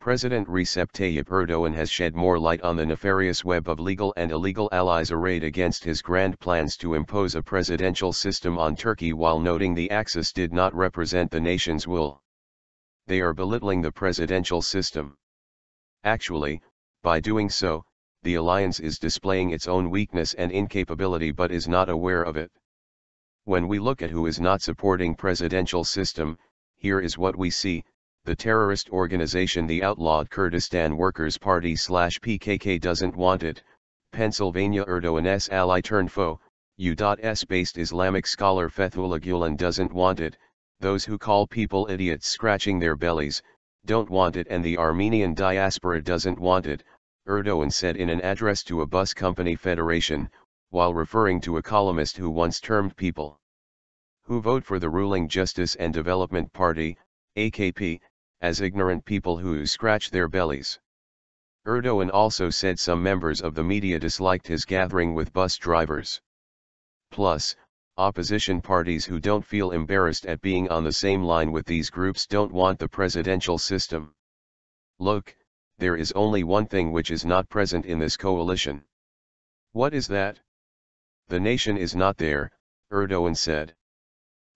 President Recep Tayyip Erdoğan has shed more light on the nefarious web of legal and illegal allies arrayed against his grand plans to impose a presidential system on Turkey, while noting the axis did not represent the nation's will. They are belittling the presidential system. Actually, by doing so, the alliance is displaying its own weakness and incapability but is not aware of it. When we look at who is not supporting presidential system, here is what we see. The terrorist organization the outlawed Kurdistan Workers Party /PKK doesn't want it. Pennsylvania Erdoğan's ally turned foe, U.S.-based Islamic scholar Fethullah Gülen doesn't want it. Those who call people idiots scratching their bellies don't want it, and the Armenian diaspora doesn't want it, Erdoğan said in an address to a bus company federation, while referring to a columnist who once termed people who vote for the ruling Justice and Development Party, AKP, as ignorant people who scratch their bellies. Erdoğan also said some members of the media disliked his gathering with bus drivers. Plus, opposition parties who don't feel embarrassed at being on the same line with these groups don't want the presidential system. Look, there is only one thing which is not present in this coalition. What is that? The nation is not there, Erdoğan said.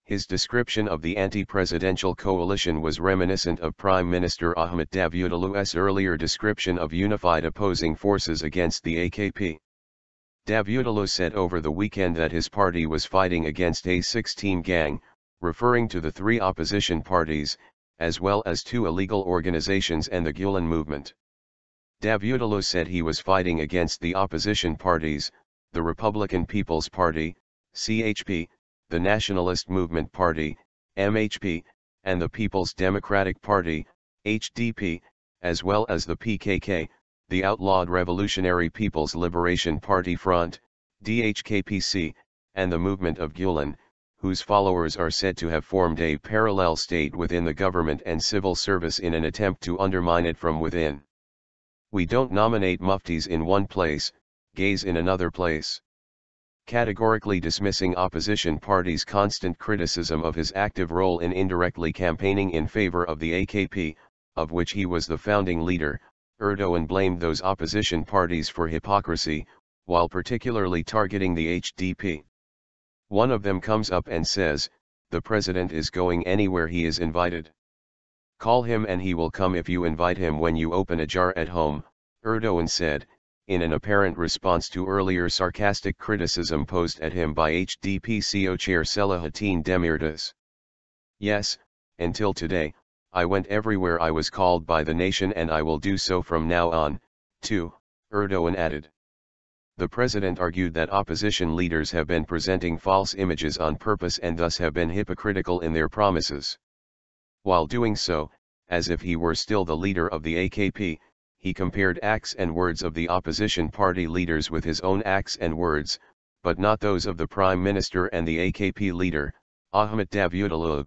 His description of the anti-presidential coalition was reminiscent of Prime Minister Ahmet Davutoğlu's earlier description of unified opposing forces against the AKP. Davutoğlu said over the weekend that his party was fighting against a 16 gang, referring to the three opposition parties, as well as two illegal organizations and the Gülen movement. Davutoğlu said he was fighting against the opposition parties, the Republican People's Party, CHP, the Nationalist Movement Party, MHP, and the People's Democratic Party, HDP, as well as the PKK, the Outlawed Revolutionary People's Liberation Party Front, DHKPC, and the movement of Gülen, whose followers are said to have formed a parallel state within the government and civil service in an attempt to undermine it from within. We don't nominate muftis in one place, gays in another place. Categorically dismissing opposition parties' constant criticism of his active role in indirectly campaigning in favor of the AKP, of which he was the founding leader, Erdoğan blamed those opposition parties for hypocrisy, while particularly targeting the HDP. One of them comes up and says, "The president is going anywhere he is invited. Call him and he will come if you invite him when you open a jar at home," Erdoğan said, in an apparent response to earlier sarcastic criticism posed at him by HDP CO chair Selahattin Demirtas. "Yes, until today, I went everywhere I was called by the nation and I will do so from now on, too," Erdoğan added. The president argued that opposition leaders have been presenting false images on purpose and thus have been hypocritical in their promises. While doing so, as if he were still the leader of the AKP, he compared acts and words of the opposition party leaders with his own acts and words, but not those of the Prime Minister and the AKP leader, Ahmet Davutoğlu.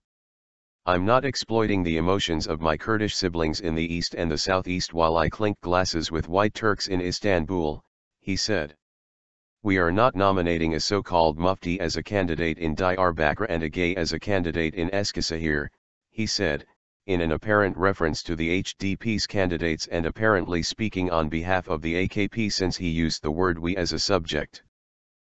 "I'm not exploiting the emotions of my Kurdish siblings in the east and the southeast while I clink glasses with white Turks in Istanbul," he said. "We are not nominating a so-called mufti as a candidate in Diyarbakir and a gay as a candidate in Eskişehir," he said, in an apparent reference to the HDP's candidates and apparently speaking on behalf of the AKP since he used the word "we" as a subject.